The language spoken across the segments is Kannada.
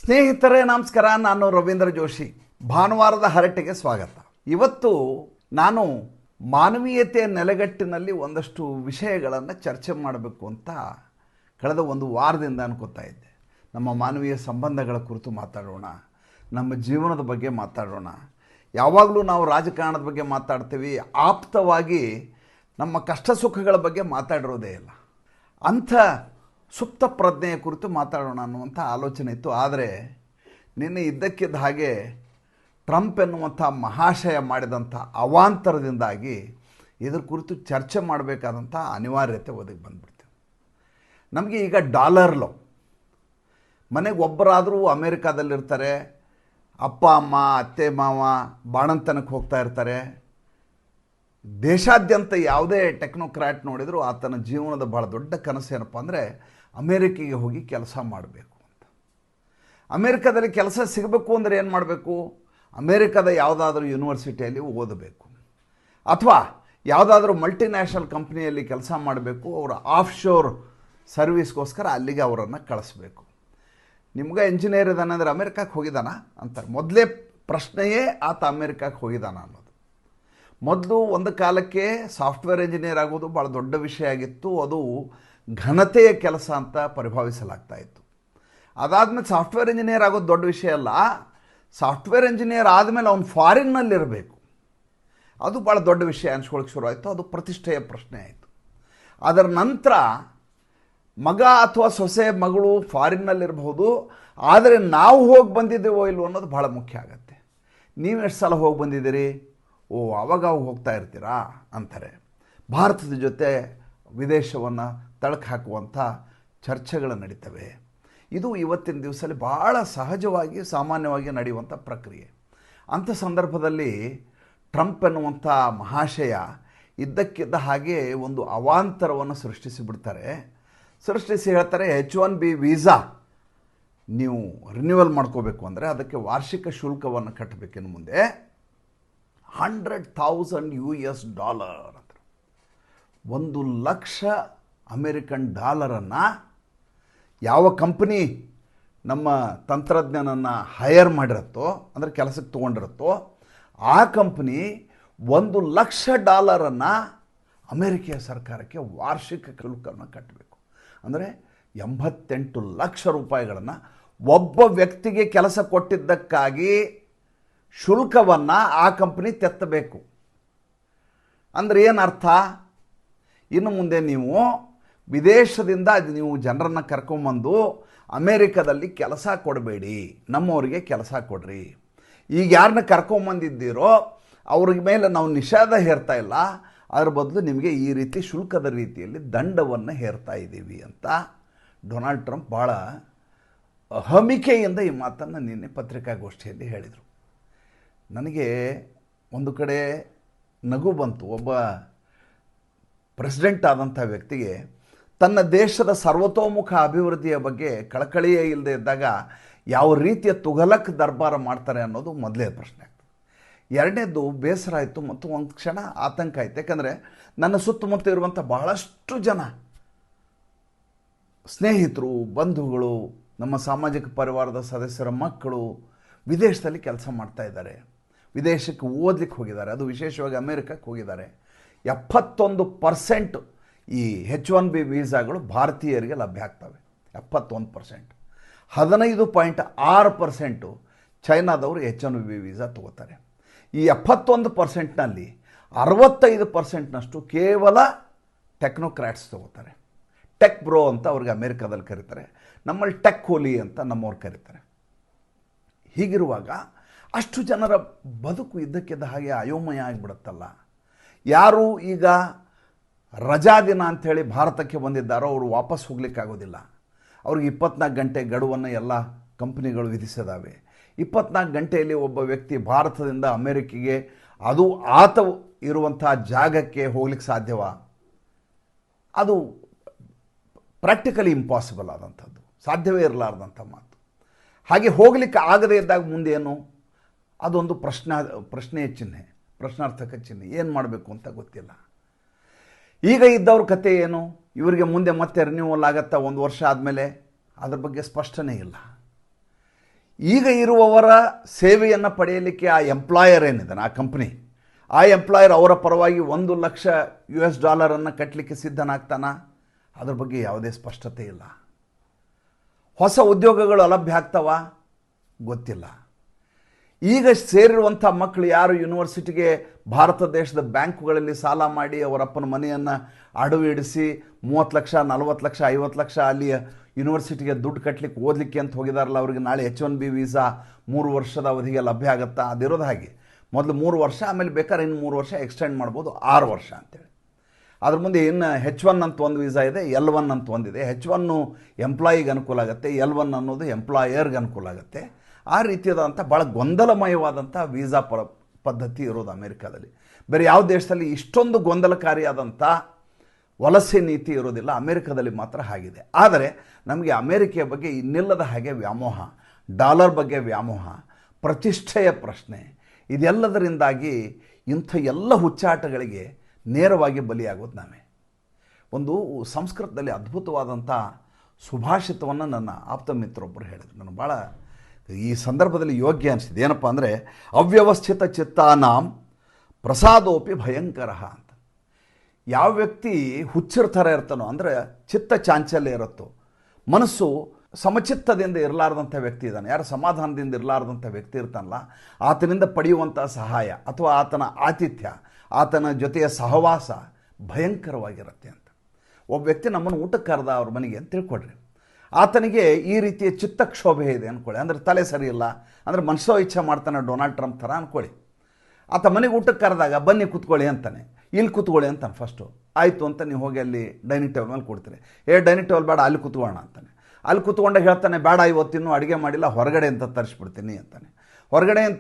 ಸ್ನೇಹಿತರೇ ನಮಸ್ಕಾರ. ನಾನು ರವೀಂದ್ರ ಜೋಶಿ. ಭಾನುವಾರದ ಹರಟೆಗೆ ಸ್ವಾಗತ. ಇವತ್ತು ನಾನು ಮಾನವೀಯತೆಯ ನೆಲೆಗಟ್ಟಿನಲ್ಲಿ ಒಂದಷ್ಟು ವಿಷಯಗಳನ್ನು ಚರ್ಚೆ ಮಾಡಬೇಕು ಅಂತ ಕಳೆದ ಒಂದು ವಾರದಿಂದ ಅನ್ಕೋತಾ ಇದ್ದೆ. ನಮ್ಮ ಮಾನವೀಯ ಸಂಬಂಧಗಳ ಕುರಿತು ಮಾತಾಡೋಣ, ನಮ್ಮ ಜೀವನದ ಬಗ್ಗೆ ಮಾತಾಡೋಣ. ಯಾವಾಗಲೂ ನಾವು ರಾಜಕಾರಣದ ಬಗ್ಗೆ ಮಾತಾಡ್ತೀವಿ, ಆಪ್ತವಾಗಿ ನಮ್ಮ ಕಷ್ಟ ಸುಖಗಳ ಬಗ್ಗೆ ಮಾತಾಡಿರೋದೇ ಇಲ್ಲ. ಅಂಥ ಸುಪ್ತ ಪ್ರಜ್ಞೆಯ ಕುರಿತು ಮಾತಾಡೋಣ ಅನ್ನುವಂಥ ಆಲೋಚನೆ ಇತ್ತು. ಆದರೆ ನಿನ್ನೆ ಇದ್ದಕ್ಕಿದ್ದ ಹಾಗೆ ಟ್ರಂಪ್ ಎನ್ನುವಂಥ ಮಹಾಶಯ ಮಾಡಿದಂಥ ಅವಾಂತರದಿಂದಾಗಿ ಇದ್ರ ಕುರಿತು ಚರ್ಚೆ ಮಾಡಬೇಕಾದಂಥ ಅನಿವಾರ್ಯತೆ ಒದಗಿ ಬಂದ್ಬಿಡ್ತೀವಿ. ನಮಗೆ ಈಗ ಡಾಲರ್ ಲೋ, ಮನೆಗೆ ಒಬ್ಬರಾದರೂ ಅಮೇರಿಕಾದಲ್ಲಿರ್ತಾರೆ, ಅಪ್ಪ ಅಮ್ಮ ಅತ್ತೆ ಮಾವ ಬಾಣಂತನಕ್ಕೆ ಹೋಗ್ತಾ ಇರ್ತಾರೆ. ದೇಶಾದ್ಯಂತ ಯಾವುದೇ ಟೆಕ್ನೋಕ್ರಾಟ್ ನೋಡಿದರೂ ಆತನ ಜೀವನದ ಭಾಳ ದೊಡ್ಡ ಕನಸು ಏನಪ್ಪ ಅಂದರೆ ಅಮೇರಿಕೆಗೆ ಹೋಗಿ ಕೆಲಸ ಮಾಡಬೇಕು ಅಂತ. ಅಮೇರಿಕಾದಲ್ಲಿ ಕೆಲಸ ಸಿಗಬೇಕು ಅಂದರೆ ಏನು ಮಾಡಬೇಕು? ಅಮೇರಿಕಾದ ಯಾವುದಾದ್ರೂ ಯೂನಿವರ್ಸಿಟಿಯಲ್ಲಿ ಓದಬೇಕು, ಅಥವಾ ಯಾವುದಾದ್ರೂ ಮಲ್ಟಿನ್ಯಾಷನಲ್ ಕಂಪ್ನಿಯಲ್ಲಿ ಕೆಲಸ ಮಾಡಬೇಕು. ಅವರ ಆಫ್ ಶೋರ್ ಸರ್ವಿಸ್ಗೋಸ್ಕರ ಅಲ್ಲಿಗೆ ಅವರನ್ನು ಕಳಿಸ್ಬೇಕು. ನಿಮ್ಗೆ ಇಂಜಿನಿಯರ್ ಇದ್ದಾನೆ ಅಂದರೆ ಅಮೇರಿಕಕ್ಕೆ ಹೋಗಿದ್ದಾನ ಅಂತಾರೆ. ಮೊದಲೇ ಪ್ರಶ್ನೆಯೇ ಆತ ಅಮೇರಿಕಕ್ಕೆ ಹೋಗಿದ್ದಾನ ಅನ್ನೋದು. ಮೊದಲು ಒಂದು ಕಾಲಕ್ಕೆ ಸಾಫ್ಟ್ವೇರ್ ಇಂಜಿನಿಯರ್ ಆಗೋದು ಭಾಳ ದೊಡ್ಡ ವಿಷಯ ಆಗಿತ್ತು. ಅದು ಘನತೆಯ ಕೆಲಸ ಅಂತ ಪರಿಭಾವಿಸಲಾಗ್ತಾ ಇತ್ತು. ಅದಾದಮೇಲೆ ಸಾಫ್ಟ್ವೇರ್ ಇಂಜಿನಿಯರ್ ಆಗೋದು ದೊಡ್ಡ ವಿಷಯ ಅಲ್ಲ, ಸಾಫ್ಟ್ವೇರ್ ಇಂಜಿನಿಯರ್ ಆದಮೇಲೆ ಅವನು ಫಾರಿನ್ನಲ್ಲಿರಬೇಕು, ಅದು ಭಾಳ ದೊಡ್ಡ ವಿಷಯ ಅನ್ಸ್ಕೊಳ್ಳೋಕೆ ಶುರು ಆಯಿತು. ಅದು ಪ್ರತಿಷ್ಠೆಯ ಪ್ರಶ್ನೆ ಆಯಿತು. ಅದರ ನಂತರ ಮಗ ಅಥವಾ ಸೊಸೆ ಮಗಳು ಫಾರಿನ್ನಲ್ಲಿರಬಹುದು, ಆದರೆ ನಾವು ಹೋಗಿ ಬಂದಿದ್ದೇವೋ ಇಲ್ವೋ ಅನ್ನೋದು ಭಾಳ ಮುಖ್ಯ ಆಗುತ್ತೆ. ನೀವು ಎಷ್ಟು ಸಲ ಹೋಗಿ ಬಂದಿದ್ದೀರಿ? ಓ, ಆವಾಗ ಹೋಗ್ತಾ ಇರ್ತೀರಾ ಅಂತಾರೆ. ಭಾರತದ ಜೊತೆ ವಿದೇಶವನ್ನು ತಳಕು ಹಾಕುವಂಥ ಚರ್ಚೆಗಳು ನಡೀತವೆ. ಇದು ಇವತ್ತಿನ ದಿವಸದಲ್ಲಿ ಭಾಳ ಸಹಜವಾಗಿ ಸಾಮಾನ್ಯವಾಗಿ ನಡೆಯುವಂಥ ಪ್ರಕ್ರಿಯೆ. ಅಂಥ ಸಂದರ್ಭದಲ್ಲಿ ಟ್ರಂಪ್ ಎನ್ನುವಂಥ ಮಹಾಶಯ ಇದ್ದಕ್ಕಿದ್ದ ಹಾಗೆ ಒಂದು ಅವಾಂತರವನ್ನು ಸೃಷ್ಟಿಸಿ ಹೇಳ್ತಾರೆ, H1B ವೀಸಾ ನೀವು ರಿನ್ಯೂವಲ್ ಮಾಡ್ಕೋಬೇಕು ಅಂದರೆ ಅದಕ್ಕೆ ವಾರ್ಷಿಕ ಶುಲ್ಕವನ್ನು ಕಟ್ಟಬೇಕಿನ್ನು ಮುಂದೆ $100,000 ಅಂತ. $1,00,000 ಅಮೇರಿಕನ್ ಡಾಲರನ್ನು ಯಾವ ಕಂಪ್ನಿ ನಮ್ಮ ತಂತ್ರಜ್ಞನನ್ನು ಹೈಯರ್ ಮಾಡಿರುತ್ತೋ, ಅಂದರೆ ಕೆಲಸಕ್ಕೆ ತೊಗೊಂಡಿರುತ್ತೋ, ಆ ಕಂಪ್ನಿ $1,00,000 ಅಮೇರಿಕೆಯ ಸರ್ಕಾರಕ್ಕೆ ವಾರ್ಷಿಕ ಶುಲ್ಕವನ್ನು ಕಟ್ಟಬೇಕು. ಅಂದರೆ 88 ಲಕ್ಷ ರೂಪಾಯಿಗಳನ್ನು ಒಬ್ಬ ವ್ಯಕ್ತಿಗೆ ಕೆಲಸ ಕೊಟ್ಟಿದ್ದಕ್ಕಾಗಿ ಶುಲ್ಕವನ್ನು ಆ ಕಂಪ್ನಿ ತೆತ್ತಬೇಕು. ಅಂದರೆ ಏನರ್ಥ? ಇನ್ನು ಮುಂದೆ ನೀವು ವಿದೇಶದಿಂದ ನೀವು ಜನರನ್ನು ಕರ್ಕೊಂಬಂದು ಅಮೇರಿಕಾದಲ್ಲಿ ಕೆಲಸ ಕೊಡಬೇಡಿ, ನಮ್ಮವರಿಗೆ ಕೆಲಸ ಕೊಡ್ರಿ. ಈಗ ಯಾರನ್ನ ಕರ್ಕೊಂಬಂದಿದ್ದೀರೋ ಅವ್ರ ಮೇಲೆ ನಾವು ನಿಷೇಧ ಹೇರ್ತಾ ಇಲ್ಲ, ಅದರ ಬದಲು ನಿಮಗೆ ಈ ರೀತಿ ಶುಲ್ಕದ ರೀತಿಯಲ್ಲಿ ದಂಡವನ್ನು ಹೇರ್ತಾ ಇದ್ದೀವಿ ಅಂತ ಡೊನಾಲ್ಡ್ ಟ್ರಂಪ್ ಭಾಳ ಹಮಿಕೆಯಿಂದ ಈ ಮಾತನ್ನು ನಿನ್ನೆ ಪತ್ರಿಕಾಗೋಷ್ಠಿಯಲ್ಲಿ ಹೇಳಿದರು. ನನಗೆ ಒಂದು ಕಡೆ ನಗು ಬಂತು. ಒಬ್ಬ ಪ್ರೆಸಿಡೆಂಟ್ ಆದಂಥ ವ್ಯಕ್ತಿಗೆ ತನ್ನ ದೇಶದ ಸರ್ವತೋಮುಖ ಅಭಿವೃದ್ಧಿಯ ಬಗ್ಗೆ ಕಳಕಳಿಯೇ ಇಲ್ಲದೆ ಇದ್ದಾಗ ಯಾವ ರೀತಿಯ ತುಘಲಕ್ ದರ್ಬಾರ ಮಾಡ್ತಾರೆ ಅನ್ನೋದು ಮೊದಲೇ ಪ್ರಶ್ನೆ ಆಗ್ತದೆ. ಎರಡನೇದು ಬೇಸರ ಆಯಿತು ಮತ್ತು ಒಂದು ಕ್ಷಣ ಆತಂಕ ಆಯಿತು. ಯಾಕಂದರೆ ನನ್ನ ಸುತ್ತಮುತ್ತ ಇರುವಂಥ ಬಹಳಷ್ಟು ಜನ ಸ್ನೇಹಿತರು, ಬಂಧುಗಳು, ನಮ್ಮ ಸಾಮಾಜಿಕ ಪರಿವಾರದ ಸದಸ್ಯರ ಮಕ್ಕಳು ವಿದೇಶದಲ್ಲಿ ಕೆಲಸ ಮಾಡ್ತಾ ಇದ್ದಾರೆ, ವಿದೇಶಕ್ಕೆ ಓದಲಿಕ್ಕೆ ಹೋಗಿದ್ದಾರೆ, ಅದು ವಿಶೇಷವಾಗಿ ಅಮೇರಿಕಕ್ಕೆ ಹೋಗಿದ್ದಾರೆ. 71% ಈ H1B ವೀಸಾಗಳು ಭಾರತೀಯರಿಗೆ ಲಭ್ಯ ಆಗ್ತವೆ. 71%. 15.6% ಚೈನಾದವರು H1B ವೀಸಾ ತಗೋತಾರೆ. ಈ 71%ನಲ್ಲಿ 65%ನಷ್ಟು ಕೇವಲ ಟೆಕ್ನೋಕ್ರಾಟ್ಸ್ ತಗೋತಾರೆ. ಟೆಕ್ ಬ್ರೋ ಅಂತ ಅವ್ರಿಗೆ ಅಮೇರಿಕಾದಲ್ಲಿ ಕರೀತಾರೆ, ನಮ್ಮಲ್ಲಿ ಟೆಕ್ ಹೋಲಿ ಅಂತ ನಮ್ಮವ್ರು ಕರೀತಾರೆ. ಹೀಗಿರುವಾಗ ಅಷ್ಟು ಜನರ ಬದುಕು ಇದ್ದಕ್ಕಿದ್ದ ಹಾಗೆ ಅಯೋಮಯ ಆಗಿಬಿಡುತ್ತಲ್ಲ. ಯಾರು ಈಗ ರಜಾ ದಿನ ಅಂಥೇಳಿ ಭಾರತಕ್ಕೆ ಬಂದಿದ್ದಾರೋ ಅವರು ವಾಪಸ್ ಹೋಗ್ಲಿಕ್ಕಾಗೋದಿಲ್ಲ. ಅವ್ರಿಗೆ 24 ಗಂಟೆ ಗಡುವನ್ನು ಎಲ್ಲ ಕಂಪ್ನಿಗಳು ವಿಧಿಸಿದಾವೆ. 24 ಗಂಟೆಯಲ್ಲಿ ಒಬ್ಬ ವ್ಯಕ್ತಿ ಭಾರತದಿಂದ ಅಮೇರಿಕೆಗೆ, ಅದು ಆತ ಇರುವಂಥ ಜಾಗಕ್ಕೆ ಹೋಗ್ಲಿಕ್ಕೆ ಸಾಧ್ಯವಾ? ಅದು ಪ್ರಾಕ್ಟಿಕಲಿ ಇಂಪಾಸಿಬಲ್ ಆದಂಥದ್ದು, ಸಾಧ್ಯವೇ ಇರಲಾರ್ದಂಥ ಮಾತು. ಹಾಗೆ ಹೋಗ್ಲಿಕ್ಕೆ ಆಗದೇ ಇದ್ದಾಗ ಮುಂದೇನು? ಅದೊಂದು ಪ್ರಶ್ನೆಯ ಚಿಹ್ನೆ, ಪ್ರಶ್ನಾರ್ಥಕ ಚಿಹ್ನೆ. ಏನು ಮಾಡಬೇಕು ಅಂತ ಗೊತ್ತಿಲ್ಲ. ಈಗ ಇದ್ದವ್ರ ಕತೆ ಏನು? ಇವರಿಗೆ ಮುಂದೆ ಮತ್ತೆ ರಿನ್ಯೂವಲ್ ಆಗತ್ತಾ 1 ವರ್ಷ ಆದಮೇಲೆ? ಅದ್ರ ಬಗ್ಗೆ ಸ್ಪಷ್ಟನೆ ಇಲ್ಲ. ಈಗ ಇರುವವರ ಸೇವೆಯನ್ನು ಪಡೆಯಲಿಕ್ಕೆ ಆ ಎಂಪ್ಲಾಯರ್ ಏನಿದ್ದಾನೆ, ಆ ಕಂಪ್ನಿ, ಆ ಎಂಪ್ಲಾಯರ್ ಅವರ ಪರವಾಗಿ $1,00,000 ಕಟ್ಟಲಿಕ್ಕೆ ಸಿದ್ಧನಾಗ್ತಾನ? ಅದ್ರ ಬಗ್ಗೆ ಯಾವುದೇ ಸ್ಪಷ್ಟತೆ ಇಲ್ಲ. ಹೊಸ ಉದ್ಯೋಗಗಳು ಲಭ್ಯ ಆಗ್ತಾವ? ಗೊತ್ತಿಲ್ಲ. ಈಗ ಸೇರಿರುವಂಥ ಮಕ್ಕಳು ಯಾರು ಯೂನಿವರ್ಸಿಟಿಗೆ ಭಾರತ ದೇಶದ ಬ್ಯಾಂಕುಗಳಲ್ಲಿ ಸಾಲ ಮಾಡಿ ಅವರಪ್ಪನ ಮನೆಯನ್ನು ಅಡವು ಇಡಿಸಿ 30 ಲಕ್ಷ 40 ಲಕ್ಷ 50 ಲಕ್ಷ ಅಲ್ಲಿ ಯೂನಿವರ್ಸಿಟಿಗೆ ದುಡ್ಡು ಕಟ್ಟಲಿಕ್ಕೆ ಓದಲಿಕ್ಕೆ ಅಂತ ಹೋಗಿದಾರಲ್ಲ, ಅವ್ರಿಗೆ ನಾಳೆ H-1B ವೀಸಾ 3 ವರ್ಷದ ಅವಧಿಗೆ ಲಭ್ಯ ಆಗುತ್ತಾ? ಅದಿರೋದು ಹಾಗೆ, ಮೊದಲು 3 ವರ್ಷ, ಆಮೇಲೆ ಬೇಕಾದ್ರೆ ಇನ್ನು 3 ವರ್ಷ ಎಕ್ಸ್ಟೆಂಡ್ ಮಾಡ್ಬೋದು, 6 ವರ್ಷ ಅಂತೇಳಿ. ಅದ್ರ ಮುಂದೆ ಇನ್ನು H-1 ಅಂತ ಒಂದು ವೀಸಾ ಇದೆ, L-1 ಅಂತ ಒಂದಿದೆ. H-1 ಎಂಪ್ಲಾಯಿಗೆ ಅನುಕೂಲ ಆಗುತ್ತೆ, L-1 ಅನ್ನೋದು ಎಂಪ್ಲಾಯರ್ಗೆ ಅನುಕೂಲ ಆಗುತ್ತೆ. ಆ ರೀತಿಯಾದಂಥ ಭಾಳ ಗೊಂದಲಮಯವಾದಂಥ ವೀಸಾ ಪದ್ಧತಿ ಇರೋದು ಅಮೇರಿಕಾದಲ್ಲಿ. ಬೇರೆ ಯಾವ ದೇಶದಲ್ಲಿ ಇಷ್ಟೊಂದು ಗೊಂದಲಕಾರಿಯಾದಂಥ ವಲಸೆ ನೀತಿ ಇರೋದಿಲ್ಲ, ಅಮೇರಿಕಾದಲ್ಲಿ ಮಾತ್ರ ಹಾಗಿದೆ. ಆದರೆ ನಮಗೆ ಅಮೇರಿಕೆಯ ಬಗ್ಗೆ ಇನ್ನಿಲ್ಲದ ಹಾಗೆ ವ್ಯಾಮೋಹ, ಡಾಲರ್ ಬಗ್ಗೆ ವ್ಯಾಮೋಹ, ಪ್ರತಿಷ್ಠೆಯ ಪ್ರಶ್ನೆ, ಇದೆಲ್ಲದರಿಂದಾಗಿ ಇಂಥ ಎಲ್ಲ ಹುಚ್ಚಾಟಗಳಿಗೆ ನೇರವಾಗಿ ಬಲಿಯಾಗೋದು ನಾವೇ. ಒಂದು ಸಂಸ್ಕೃತದಲ್ಲಿ ಅದ್ಭುತವಾದಂಥ ಸುಭಾಷಿತವನ್ನು ನನ್ನ ಆಪ್ತ ಮಿತ್ರೊಬ್ಬರು ಹೇಳಿದರು, ನನಗೆ ಭಾಳ ಈ ಸಂದರ್ಭದಲ್ಲಿ ಯೋಗ್ಯ ಅನಿಸಿದೆ. ಏನಪ್ಪ ಅಂದರೆ, ಅವ್ಯವಸ್ಥಿತ ಚಿತ್ತಾನಾಂ ಪ್ರಸಾದೋಪಿ ಭಯಂಕರ ಅಂತ. ಯಾವ ವ್ಯಕ್ತಿ ಹುಚ್ಚರ ಥರ ಇರ್ತಾನೋ, ಅಂದರೆ ಚಿತ್ತ ಚಾಂಚಲ್ಯ ಇರುತ್ತೋ, ಮನಸ್ಸು ಸಮಚಿತ್ತದಿಂದ ಇರಲಾರ್ದಂಥ ವ್ಯಕ್ತಿ ಇದ್ದಾನೆ, ಯಾರು ಸಮಾಧಾನದಿಂದ ಇರಲಾರ್ದಂಥ ವ್ಯಕ್ತಿ ಇರ್ತಾನಲ್ಲ, ಆತನಿಂದ ಪಡೆಯುವಂಥ ಸಹಾಯ ಅಥವಾ ಆತನ ಆತಿಥ್ಯ, ಆತನ ಜೊತೆಯ ಸಹವಾಸ ಭಯಂಕರವಾಗಿರುತ್ತೆ ಅಂತ. ಒಬ್ಬ ವ್ಯಕ್ತಿ ನಮ್ಮನ್ನು ಊಟಕ್ಕೆ ಕರೆದ ಅವ್ರ ಮನೆಗೆ ಅಂತ ತಿಳ್ಕೊಡ್ರಿ, ಆತನಿಗೆ ಈ ರೀತಿಯ ಚಿತ್ತಕ್ಷೋಭೆ ಇದೆ ಅಂದ್ಕೊಳ್ಳಿ, ಅಂದರೆ ತಲೆ ಸರಿ ಇಲ್ಲ, ಅಂದರೆ ಮನಸ್ಸೋ ಇಚ್ಛೆ ಮಾಡ್ತಾನೆ ಡೊನಾಲ್ಡ್ ಟ್ರಂಪ್ ಥರ ಅಂದ್ಕೊಳ್ಳಿ. ಆತ ಮನೆಗೆ ಊಟಕ್ಕೆ ಕರೆದಾಗ ಬನ್ನಿ ಕೂತ್ಕೊಳ್ಳಿ ಅಂತಾನೆ, ಇಲ್ಲಿ ಕೂತ್ಕೊಳ್ಳಿ ಅಂತಾನೆ ಫಸ್ಟು. ಆಯಿತು ಅಂತ ನೀವು ಹೋಗಿ ಅಲ್ಲಿ ಡೈನಿಂಗ್ ಟೇಬಲ್ ಮೇಲೆ ಕೊಡ್ತೀರಿ. ಡೈನಿಂಗ್ ಟೇಬಲ್ ಬೇಡ, ಅಲ್ಲಿ ಕೂತ್ಕೊಳ್ಳೋಣ ಅಂತಾನೆ. ಅಲ್ಲಿ ಕೂತ್ಕೊಂಡಾಗ ಹೇಳ್ತಾನೆ, ಬೇಡ ಇವತ್ತಿನ್ನೂ ಅಡುಗೆ ಮಾಡಿಲ್ಲ, ಹೊರಗಡೆ ಅಂತ ತರಿಸ್ಬಿಡ್ತೀನಿ ಅಂತಾನೆ. ಹೊರಗಡೆ ಏನು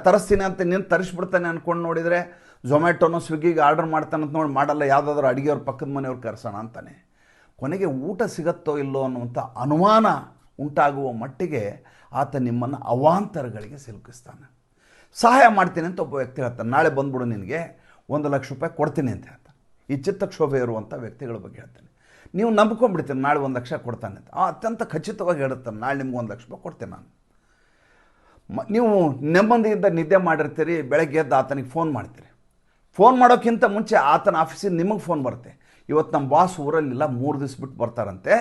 ತರಿಸ್ತೀನಿ ಅಂತ ನೀನು ತರಿಸ್ಬಿಡ್ತಾನೆ ಅಂದ್ಕೊಂಡು ನೋಡಿದರೆ ಝೊಮ್ಯಾಟೋನೋ ಸ್ವಿಗ್ಗಿಗೆ ಆರ್ಡರ್ ಮಾಡ್ತಾನಂತ ನೋಡಿ ಮಾಡಲ್ಲ, ಯಾವುದಾದ್ರೂ ಅಡುಗೆಯವ್ರ ಪಕ್ಕದ ಮನೆಯವ್ರು ಕರೆಸೋಣ ಅಂತಾನೆ. ಕೊನೆಗೆ ಊಟ ಸಿಗತ್ತೋ ಇಲ್ಲೋ ಅನ್ನುವಂಥ ಅನುಮಾನ ಉಂಟಾಗುವ ಮಟ್ಟಿಗೆ ಆತ ನಿಮ್ಮನ್ನು ಅವಾಂತರಗಳಿಗೆ ಸಿಲುಕಿಸ್ತಾನೆ. ಸಹಾಯ ಮಾಡ್ತೀನಿ ಅಂತ ಒಬ್ಬ ವ್ಯಕ್ತಿ ಹೇಳ್ತಾನೆ, ನಾಳೆ ಬಂದ್ಬಿಡು ನಿನಗೆ $1,00,000 ಕೊಡ್ತೀನಿ ಅಂತ ಹೇಳ್ತಾನೆ. ಈ ಚಿತ್ತಕ್ಷೋಭೆ ಇರುವಂಥ ವ್ಯಕ್ತಿಗಳ ಬಗ್ಗೆ ಹೇಳ್ತಾನೆ. ನೀವು ನಂಬ್ಕೊಂಡ್ಬಿಡ್ತೀನಿ ನಾಳೆ $1,00,000 ಕೊಡ್ತಾನೆ ಅಂತ. ಅತ್ಯಂತ ಖಚಿತವಾಗಿ ಹೇಳುತ್ತಾನೆ, ನಾಳೆ ನಿಮ್ಗೆ $1,00,000 ಕೊಡ್ತೇನೆ ನಾನು. ನೀವು ನೆಮ್ಮದಿಯಿಂದ ನಿದ್ದೆ ಮಾಡಿರ್ತೀರಿ, ಬೆಳಗ್ಗೆ ಎದ್ದು ಆತನಿಗೆ ಫೋನ್ ಮಾಡ್ತೀರಿ. ಫೋನ್ ಮಾಡೋಕ್ಕಿಂತ ಮುಂಚೆ ಆತನ ಆಫೀಸಿಗೆ ನಿಮಗೆ ಫೋನ್ ಬರುತ್ತೆ, ಇವತ್ತು ನಮ್ಮ ಬಾಸ್ ಊರಲ್ಲಿಲ್ಲ, 3 ದಿವಸ ಬಿಟ್ಟು ಬರ್ತಾರಂತೆ,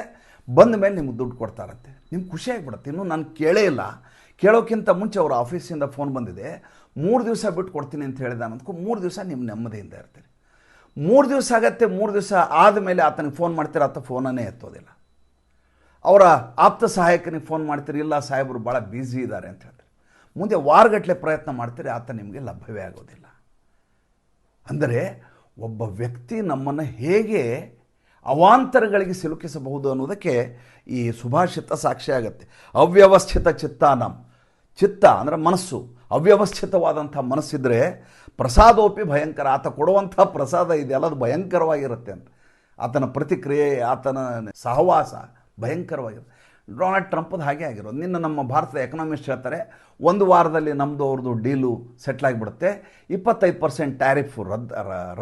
ಬಂದ ಮೇಲೆ ನಿಮ್ಗೆ ದುಡ್ಡು ಕೊಡ್ತಾರಂತೆ. ನಿಮ್ಗೆ ಖುಷಿಯಾಗಿಬಿಡುತ್ತೆ. ಇನ್ನೂ ನಾನು ಕೇಳೇ ಇಲ್ಲ, ಕೇಳೋಕ್ಕಿಂತ ಮುಂಚೆ ಅವರ ಆಫೀಸಿಂದ ಫೋನ್ ಬಂದಿದೆ, 3 ದಿವಸ ಬಿಟ್ಟು ಕೊಡ್ತೀನಿ ಅಂತ ಹೇಳಿದಾನಂದ್ಕೊ 3 ದಿವಸ ನಿಮ್ಮ ನೆಮ್ಮದಿಯಿಂದ ಇರ್ತೀರಿ. 3 ದಿವಸ ಆಗತ್ತೆ, 3 ದಿವಸ ಆದಮೇಲೆ ಆತನಿಗೆ ಫೋನ್ ಮಾಡ್ತೀರ, ಆತ ಫೋನನ್ನೇ ಎತ್ತೋದಿಲ್ಲ. ಅವರ ಆಪ್ತ ಸಹಾಯಕನಿಗೆ ಫೋನ್ ಮಾಡ್ತೀರಿ, ಇಲ್ಲ ಸಾಹೇಬರು ಭಾಳ ಬ್ಯುಸಿ ಇದ್ದಾರೆ ಅಂತ ಹೇಳ್ತಾರೆ. ಮುಂದೆ ವಾರಗಟ್ಟಲೆ ಪ್ರಯತ್ನ ಮಾಡ್ತೀರಿ, ಆತ ನಿಮಗೆ ಲಭ್ಯವೇ ಆಗೋದಿಲ್ಲ. ಅಂದರೆ ಒಬ್ಬ ವ್ಯಕ್ತಿ ನಮ್ಮನ್ನು ಹೇಗೆ ಅವಾಂತರಗಳಿಗೆ ಸಿಲುಕಿಸಬಹುದು ಅನ್ನೋದಕ್ಕೆ ಈ ಸುಭಾಷಿತ ಸಾಕ್ಷಿ ಆಗುತ್ತೆ. ಅವ್ಯವಸ್ಥಿತ ಚಿತ್ತಾನಂ, ಚಿತ್ತ ಅಂದರೆ ಮನಸ್ಸು, ಅವ್ಯವಸ್ಥಿತವಾದಂಥ ಮನಸ್ಸಿದ್ರೆ ಪ್ರಸಾದೋಪಿ ಭಯಂಕರ, ಆತ ಕೊಡುವಂಥ ಪ್ರಸಾದ ಇದೆಲ್ಲ ಅದು ಭಯಂಕರವಾಗಿರುತ್ತೆ ಅಂತ. ಆತನ ಪ್ರತಿಕ್ರಿಯೆ, ಆತನ ಸಹವಾಸ ಭಯಂಕರವಾಗಿರುತ್ತೆ. ಡೊನಾಲ್ಡ್ ಟ್ರಂಪದು ಹಾಗೆ ಆಗಿರೋದು. ನಿನ್ನ ನಮ್ಮ ಭಾರತದ ಎಕನಾಮಿಸ್ಟ್ ಹೇಳ್ತಾರೆ, 1 ವಾರದಲ್ಲಿ ನಮ್ಮದು ಅವ್ರದ್ದು ಡೀಲು ಸೆಟ್ಲಾಗಿಬಿಡುತ್ತೆ, 25% ಟ್ಯಾರಿಫ್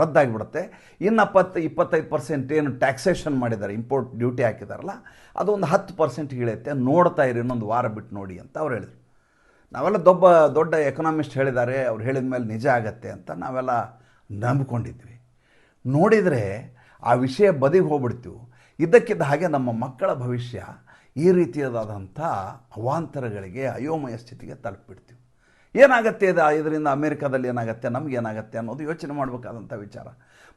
ರದ್ದಾಗಿಬಿಡುತ್ತೆ, ಇನ್ನು 25% ಏನು ಟ್ಯಾಕ್ಸೇಷನ್ ಮಾಡಿದ್ದಾರೆ, ಇಂಪೋರ್ಟ್ ಡ್ಯೂಟಿ ಹಾಕಿದಾರಲ್ಲ, ಅದೊಂದು 10% ಇಳಿಯುತ್ತೆ, ನೋಡ್ತಾ ಇರಿ ಇನ್ನೊಂದು ವಾರ ಬಿಟ್ಟು ನೋಡಿ ಅಂತ ಅವ್ರು ಹೇಳಿದರು. ನಾವೆಲ್ಲ ದೊಡ್ಡ ಎಕನಾಮಿಸ್ಟ್ ಹೇಳಿದ್ದಾರೆ, ಅವ್ರು ಹೇಳಿದ ಮೇಲೆ ನಿಜ ಆಗತ್ತೆ ಅಂತ ನಾವೆಲ್ಲ ನಂಬಿಕೊಂಡಿದ್ವಿ. ನೋಡಿದರೆ ಆ ವಿಷಯ ಬದಿಗೆ ಹೋಗ್ಬಿಡ್ತೀವಿ. ಇದ್ದಕ್ಕಿದ್ದ ಹಾಗೆ ನಮ್ಮ ಮಕ್ಕಳ ಭವಿಷ್ಯ ಈ ರೀತಿಯಾದಂಥ ಅವಾಂತರಗಳಿಗೆ, ಅಯೋಮಯ ಸ್ಥಿತಿಗೆ ತಲುಪಿಬಿಡ್ತೀವಿ. ಏನಾಗುತ್ತೆ ಇದರಿಂದ ಅಮೇರಿಕಾದಲ್ಲಿ ಏನಾಗುತ್ತೆ, ನಮಗೇನಾಗತ್ತೆ ಅನ್ನೋದು ಯೋಚನೆ ಮಾಡಬೇಕಾದಂಥ ವಿಚಾರ.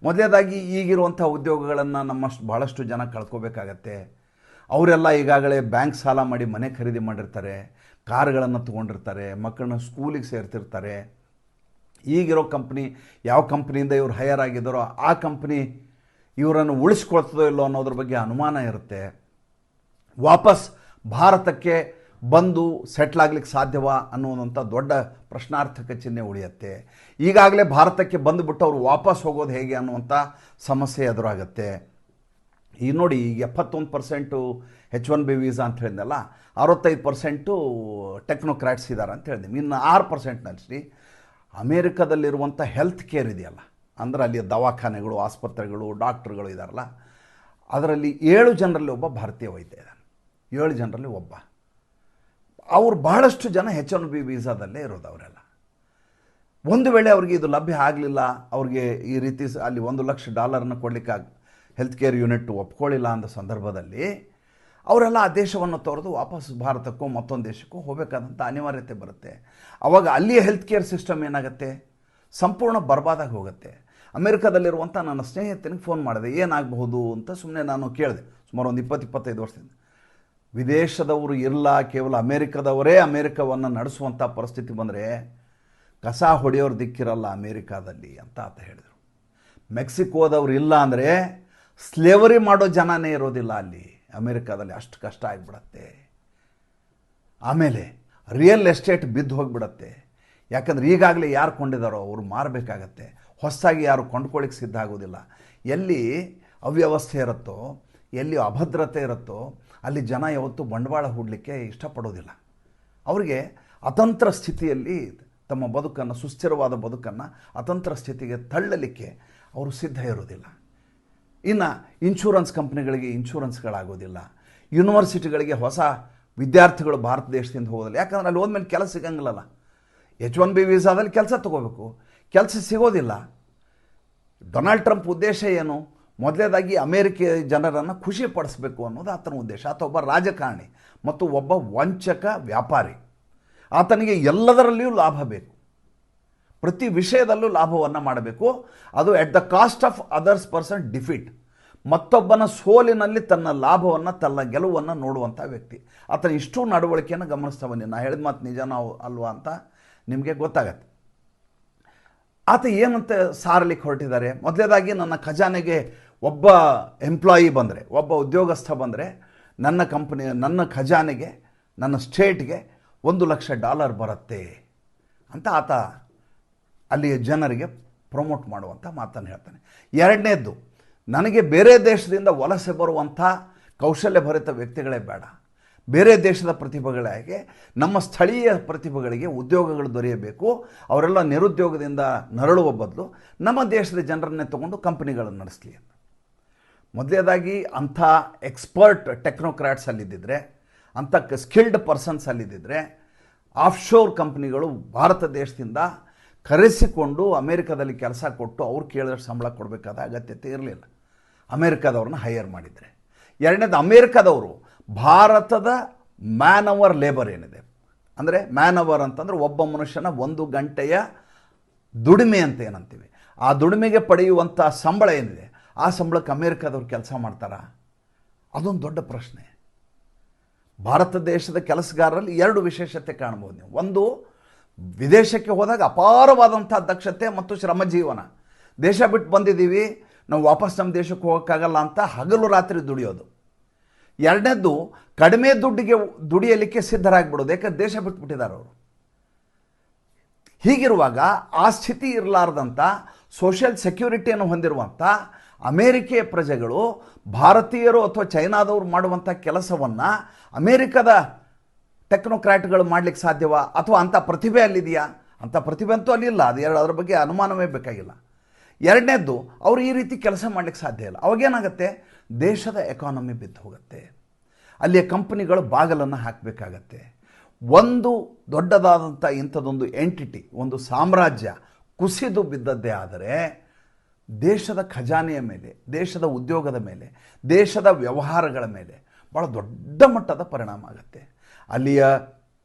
ಮೊದಲನೇದಾಗಿ ಈಗಿರುವಂಥ ಉದ್ಯೋಗಗಳನ್ನು ಭಾಳಷ್ಟು ಜನ ಕಳ್ಕೋಬೇಕಾಗತ್ತೆ. ಅವರೆಲ್ಲ ಈಗಾಗಲೇ ಬ್ಯಾಂಕ್ ಸಾಲ ಮಾಡಿ ಮನೆ ಖರೀದಿ ಮಾಡಿರ್ತಾರೆ, ಕಾರುಗಳನ್ನು ತೊಗೊಂಡಿರ್ತಾರೆ, ಮಕ್ಕಳನ್ನ ಸ್ಕೂಲಿಗೆ ಸೇರ್ತಿರ್ತಾರೆ. ಈಗಿರೋ ಕಂಪ್ನಿ ಯಾವ ಕಂಪ್ನಿಯಿಂದ ಇವ್ರು ಹೈಯರ್ ಆಗಿದ್ದಾರೋ ಆ ಕಂಪ್ನಿ ಇವರನ್ನು ಉಳಿಸ್ಕೊಳ್ತದೋ ಇಲ್ಲೋ ಅನ್ನೋದ್ರ ಬಗ್ಗೆ ಅನುಮಾನ ಇರುತ್ತೆ. ವಾಪಸ್ ಭಾರತಕ್ಕೆ ಬಂದು ಸೆಟ್ಲಾಗ್ಲಿಕ್ಕೆ ಸಾಧ್ಯವಾ ಅನ್ನೋದಂಥ ದೊಡ್ಡ ಪ್ರಶ್ನಾರ್ಥಕ ಚಿಹ್ನೆ ಉಳಿಯುತ್ತೆ. ಈಗಾಗಲೇ ಭಾರತಕ್ಕೆ ಬಂದುಬಿಟ್ಟು ಅವರು ವಾಪಸ್ ಹೋಗೋದು ಹೇಗೆ ಅನ್ನುವಂಥ ಸಮಸ್ಯೆ ಎದುರಾಗುತ್ತೆ. ಈಗ ನೋಡಿ, ಈಗ 71% H-1B ವೀಸಾ ಅಂತ ಹೇಳಿದ್ನಲ್ಲ, 65% ಟೆಕ್ನೋಕ್ರಾಟ್ಸ್ ಇದ್ದಾರೆ ಅಂತ ಹೇಳಿದ್ವಿ. ಇನ್ನು 6% ಅಮೇರಿಕಾದಲ್ಲಿರುವಂಥ ಹೆಲ್ತ್ ಕೇರ್ ಇದೆಯಲ್ಲ, ಅಂದರೆ ಅಲ್ಲಿ ದವಾಖಾನೆಗಳು, ಆಸ್ಪತ್ರೆಗಳು, ಡಾಕ್ಟ್ರುಗಳು ಇದ್ದಾರಲ್ಲ, ಅದರಲ್ಲಿ 7 ಜನರಲ್ಲಿ ಒಬ್ಬ ಭಾರತೀಯ ವೈದ್ಯ ಇದ್ದಾನೆ. 7 ಜನರಲ್ಲಿ ಒಬ್ಬ. ಅವ್ರು ಬಹಳಷ್ಟು ಜನ H1B ವೀಸಾದಲ್ಲೇ ಇರೋದು ಅವರೆಲ್ಲ. ಒಂದು ವೇಳೆ ಅವ್ರಿಗೆ ಇದು ಲಭ್ಯ ಆಗಲಿಲ್ಲ, ಅವ್ರಿಗೆ ಈ ರೀತಿ ಅಲ್ಲಿ $1,00,000 ಕೊಡಲಿಕ್ಕೆ ಹೆಲ್ತ್ ಕೇರ್ ಯೂನಿಟ್ ಒಪ್ಕೊಳ್ಳಿಲ್ಲ ಅಂದ ಸಂದರ್ಭದಲ್ಲಿ ಅವರೆಲ್ಲ ಆ ದೇಶವನ್ನು ತೊರೆದು ವಾಪಸ್ ಭಾರತಕ್ಕೋ ಮತ್ತೊಂದು ದೇಶಕ್ಕೋ ಹೋಗಬೇಕಾದಂಥ ಅನಿವಾರ್ಯತೆ ಬರುತ್ತೆ. ಆವಾಗ ಅಲ್ಲಿಯ ಹೆಲ್ತ್ ಕೇರ್ ಸಿಸ್ಟಮ್ ಏನಾಗುತ್ತೆ, ಸಂಪೂರ್ಣ ಬರ್ಬಾದಾಗಿ ಹೋಗುತ್ತೆ. ಅಮೆರಿಕದಲ್ಲಿರುವಂಥ ನನ್ನ ಸ್ನೇಹಿತನಿಗೆ ಫೋನ್ ಮಾಡಿದೆ, ಏನಾಗಬಹುದು ಅಂತ ಸುಮ್ಮನೆ ನಾನು ಕೇಳಿದೆ. ಸುಮಾರು ಒಂದು 20-25 ವರ್ಷದಿಂದ ವಿದೇಶದವರು ಇಲ್ಲ, ಕೇವಲ ಅಮೇರಿಕದವರೇ ಅಮೇರಿಕವನ್ನು ನಡೆಸುವಂಥ ಪರಿಸ್ಥಿತಿ ಬಂದರೆ ಕಸ ಹೊಡೆಯೋರು ದಿಕ್ಕಿರಲ್ಲ ಅಮೇರಿಕಾದಲ್ಲಿ ಅಂತ ಆತ ಹೇಳಿದರು. ಮೆಕ್ಸಿಕೋದವ್ರು ಇಲ್ಲ ಅಂದರೆ ಸ್ಲೇವರಿ ಮಾಡೋ ಜನನೇ ಇರೋದಿಲ್ಲ ಅಲ್ಲಿ ಅಮೇರಿಕಾದಲ್ಲಿ, ಅಷ್ಟು ಕಷ್ಟ ಆಗಿಬಿಡತ್ತೆ. ಆಮೇಲೆ ರಿಯಲ್ ಎಸ್ಟೇಟ್ ಬಿದ್ದು ಹೋಗಿಬಿಡತ್ತೆ. ಯಾಕಂದ್ರೆ ಈಗಾಗಲೇ ಯಾರು ಕೊಂಡಿದ್ದಾರೋ ಅವರು ಮಾರಬೇಕಾಗತ್ತೆ, ಹೊಸದಾಗಿ ಯಾರು ಕೊಂಡ್ಕೊಳ್ಳಿಕ್ಕೆ ಸಿದ್ಧ ಆಗೋದಿಲ್ಲ. ಎಲ್ಲಿ ಅವ್ಯವಸ್ಥೆ ಇರುತ್ತೋ, ಎಲ್ಲಿ ಅಭದ್ರತೆ ಇರುತ್ತೋ ಅಲ್ಲಿ ಜನ ಯಾವತ್ತೂ ಬಂಡವಾಳ ಹೂಡಲಿಕ್ಕೆ ಇಷ್ಟಪಡೋದಿಲ್ಲ. ಅವರಿಗೆ ಅತಂತ್ರ ಸ್ಥಿತಿಯಲ್ಲಿ ತಮ್ಮ ಬದುಕನ್ನು, ಸುಸ್ಥಿರವಾದ ಬದುಕನ್ನು ಅತಂತ್ರ ಸ್ಥಿತಿಗೆ ತಳ್ಳಲಿಕ್ಕೆ ಅವರು ಸಿದ್ಧ ಇರೋದಿಲ್ಲ. ಇನ್ನು ಇನ್ಶೂರೆನ್ಸ್ ಕಂಪ್ನಿಗಳಿಗೆ ಇನ್ಶೂರೆನ್ಸ್ಗಳಾಗೋದಿಲ್ಲ, ಯೂನಿವರ್ಸಿಟಿಗಳಿಗೆ ಹೊಸ ವಿದ್ಯಾರ್ಥಿಗಳು ಭಾರತ ದೇಶದಿಂದ ಹೋಗೋದಿಲ್ಲ. ಯಾಕಂದ್ರೆ ಅಲ್ಲಿ ಹೋದ್ಮೇಲೆ ಕೆಲಸ ಸಿಗಂಗಿಲ್ಲಲ್ಲ. H1B ವೀಸಾದಲ್ಲಿ ಕೆಲಸ ತೊಗೋಬೇಕು, ಕೆಲಸ ಸಿಗೋದಿಲ್ಲ. ಡೊನಾಲ್ಡ್ ಟ್ರಂಪ್ ಉದ್ದೇಶ ಏನು? ಮೊದಲೇದಾಗಿ ಅಮೇರಿಕೆ ಜನರನ್ನು ಖುಷಿ ಪಡಿಸಬೇಕು ಅನ್ನೋದು ಆತನ ಉದ್ದೇಶ. ಆತ ಒಬ್ಬ ರಾಜಕಾರಣಿ ಮತ್ತು ಒಬ್ಬ ವಂಚಕ ವ್ಯಾಪಾರಿ. ಆತನಿಗೆ ಎಲ್ಲದರಲ್ಲಿಯೂ ಲಾಭ ಬೇಕು, ಪ್ರತಿ ವಿಷಯದಲ್ಲೂ ಲಾಭವನ್ನು ಮಾಡಬೇಕು. ಅದು at the cost of others person defeat. ಮತ್ತೊಬ್ಬನ ಸೋಲಿನಲ್ಲಿ ತನ್ನ ಲಾಭವನ್ನು, ತನ್ನ ಗೆಲುವನ್ನು ನೋಡುವಂಥ ವ್ಯಕ್ತಿ. ಆತನ ಇಷ್ಟೂ ನಡವಳಿಕೆಯನ್ನು ಗಮನಿಸ್ತಾ ಬನ್ನಿ. ನಾನು ಹೇಳಿದ ಮಾತು ನಿಜನೋ ಅಲ್ವಾ ಅಂತ ನಿಮಗೆ ಗೊತ್ತಾಗತ್ತೆ. ಆತ ಏನಂತ ಸಾರಲಿಕ್ಕೆ ಹೊರಟಿದ್ದಾರೆ? ಮೊದಲೇದಾಗಿ ನನ್ನ ಖಜಾನೆಗೆ ಒಬ್ಬ ಎಂಪ್ಲಾಯಿ ಬಂದರೆ, ಒಬ್ಬ ಉದ್ಯೋಗಸ್ಥ ಬಂದರೆ ನನ್ನ ಕಂಪನಿ, ನನ್ನ ಖಜಾನೆಗೆ, ನನ್ನ ಸ್ಟೇಟ್ಗೆ $1,00,000 ಬರುತ್ತೆ ಅಂತ ಆತ ಅಲ್ಲಿಯ ಜನರಿಗೆ ಪ್ರಮೋಟ್ ಮಾಡುವಂಥ ಮಾತನ್ನು ಹೇಳ್ತಾನೆ. ಎರಡನೇದ್ದು, ನನಗೆ ಬೇರೆ ದೇಶದಿಂದ ವಲಸೆ ಬರುವಂಥ ಕೌಶಲ್ಯಭರಿತ ವ್ಯಕ್ತಿಗಳೇ ಬೇಡ, ಬೇರೆ ದೇಶದ ಪ್ರತಿಭೆಗಳಿಗೆ, ನಮ್ಮ ಸ್ಥಳೀಯ ಪ್ರತಿಭೆಗಳಿಗೆ ಉದ್ಯೋಗಗಳು ದೊರೆಯಬೇಕು. ಅವರೆಲ್ಲ ನಿರುದ್ಯೋಗದಿಂದ ನರಳುವ ಬದಲು ನಮ್ಮ ದೇಶದ ಜನರನ್ನೇ ತಗೊಂಡು ಕಂಪನಿಗಳನ್ನು ನಡೆಸಲಿ ಅಂತ. ಮೊದಲೇದಾಗಿ ಅಂಥ ಎಕ್ಸ್ಪರ್ಟ್ ಟೆಕ್ನೋಕ್ರಾಟ್ಸ್ ಅಲ್ಲಿದ್ದಿದ್ರೆ, ಅಂಥ ಸ್ಕಿಲ್ಡ್ ಪರ್ಸನ್ಸ್ ಅಲ್ಲಿದ್ದಿದ್ರೆ ಆಫ್ಶೋರ್ ಕಂಪ್ನಿಗಳು ಭಾರತ ದೇಶದಿಂದ ಕರೆಸಿಕೊಂಡು ಅಮೇರಿಕಾದಲ್ಲಿ ಕೆಲಸ ಕೊಟ್ಟು ಅವ್ರು ಕೇಳಿದಷ್ಟು ಸಂಬಳ ಕೊಡಬೇಕಾದ ಅಗತ್ಯತೆ ಇರಲಿಲ್ಲ. ಅಮೇರಿಕಾದವ್ರನ್ನ ಹೈಯರ್ ಮಾಡಿದರೆ. ಎರಡನೇದು, ಅಮೇರಿಕಾದವರು ಭಾರತದ ಮ್ಯಾನ್ ಅವರ್ ಲೇಬರ್ ಏನಿದೆ, ಅಂದರೆ ಮ್ಯಾನ್ ಅವರ್ ಅಂತಂದರೆ ಒಬ್ಬ ಮನುಷ್ಯನ 1 ಗಂಟೆಯ ದುಡಿಮೆ ಅಂತ ಏನಂತೀವಿ, ಆ ದುಡಿಮೆಗೆ ಪಡೆಯುವಂಥ ಸಂಬಳ ಏನಿದೆ, ಆ ಸಂಬಳಕ್ಕೆ ಅಮೇರಿಕಾದವ್ರು ಕೆಲಸ ಮಾಡ್ತಾರಾ? ಅದೊಂದು ದೊಡ್ಡ ಪ್ರಶ್ನೆ. ಭಾರತ ದೇಶದ ಕೆಲಸಗಾರರಲ್ಲಿ 2 ವಿಶೇಷತೆ ಕಾಣ್ಬೋದು ನೀವು. ಒಂದು, ವಿದೇಶಕ್ಕೆ ಹೋದಾಗ ಅಪಾರವಾದಂಥ ದಕ್ಷತೆ ಮತ್ತು ಶ್ರಮಜೀವನ. ದೇಶ ಬಿಟ್ಟು ಬಂದಿದ್ದೀವಿ, ನಾವು ವಾಪಸ್ ನಮ್ಮ ದೇಶಕ್ಕೆ ಹೋಗೋಕ್ಕಾಗಲ್ಲ ಅಂತ ಹಗಲು ರಾತ್ರಿ ದುಡಿಯೋದು. ಎರಡನೇದ್ದು, ಕಡಿಮೆ ದುಡ್ಡಿಗೆ ದುಡಿಯಲಿಕ್ಕೆ ಸಿದ್ಧರಾಗ್ಬಿಡೋದು, ಯಾಕಂದ್ರೆ ದೇಶ ಬಿಟ್ಬಿಟ್ಟಿದ್ದಾರೆ ಅವರು. ಹೀಗಿರುವಾಗ ಆ ಸ್ಥಿತಿ ಇರಲಾರ್ದಂಥ ಸೋಷಿಯಲ್ ಸೆಕ್ಯೂರಿಟಿಯನ್ನು ಹೊಂದಿರುವಂಥ ಅಮೇರಿಕೆಯ ಪ್ರಜೆಗಳು ಭಾರತೀಯರು ಅಥವಾ ಚೈನಾದವರು ಮಾಡುವಂಥ ಕೆಲಸವನ್ನು ಅಮೇರಿಕದ ಟೆಕ್ನೋಕ್ರಾಟ್ಗಳು ಮಾಡಲಿಕ್ಕೆ ಸಾಧ್ಯವಾ? ಅಥವಾ ಅಂಥ ಪ್ರತಿಭೆ ಅಲ್ಲಿದೆಯಾ? ಅಂಥ ಪ್ರತಿಭೆ ಅಂತೂ ಅಲ್ಲಿಲ್ಲ, ಅದರ ಬಗ್ಗೆ ಅನುಮಾನವೇ ಬೇಕಾಗಿಲ್ಲ. ಎರಡನೇದ್ದು, ಅವರು ಈ ರೀತಿ ಕೆಲಸ ಮಾಡಲಿಕ್ಕೆ ಸಾಧ್ಯ ಇಲ್ಲ. ಅವಾಗೇನಾಗುತ್ತೆ, ದೇಶದ ಎಕಾನಮಿ ಬಿದ್ದು ಹೋಗುತ್ತೆ, ಅಲ್ಲಿಯ ಕಂಪನಿಗಳು ಬಾಗಲನ್ನು ಹಾಕಬೇಕಾಗತ್ತೆ. ಒಂದು ದೊಡ್ಡದಾದಂಥ ಇಂಥದ್ದೊಂದು ಎಂಟಿಟಿ, ಒಂದು ಸಾಮ್ರಾಜ್ಯ ಕುಸಿದು ಬಿದ್ದದ್ದೇ ಆದರೆ ದೇಶದ ಖಜಾನೆಯ ಮೇಲೆ, ದೇಶದ ಉದ್ಯೋಗದ ಮೇಲೆ, ದೇಶದ ವ್ಯವಹಾರಗಳ ಮೇಲೆ ಭಾಳ ದೊಡ್ಡ ಮಟ್ಟದ ಪರಿಣಾಮ ಆಗುತ್ತೆ. ಅಲ್ಲಿಯ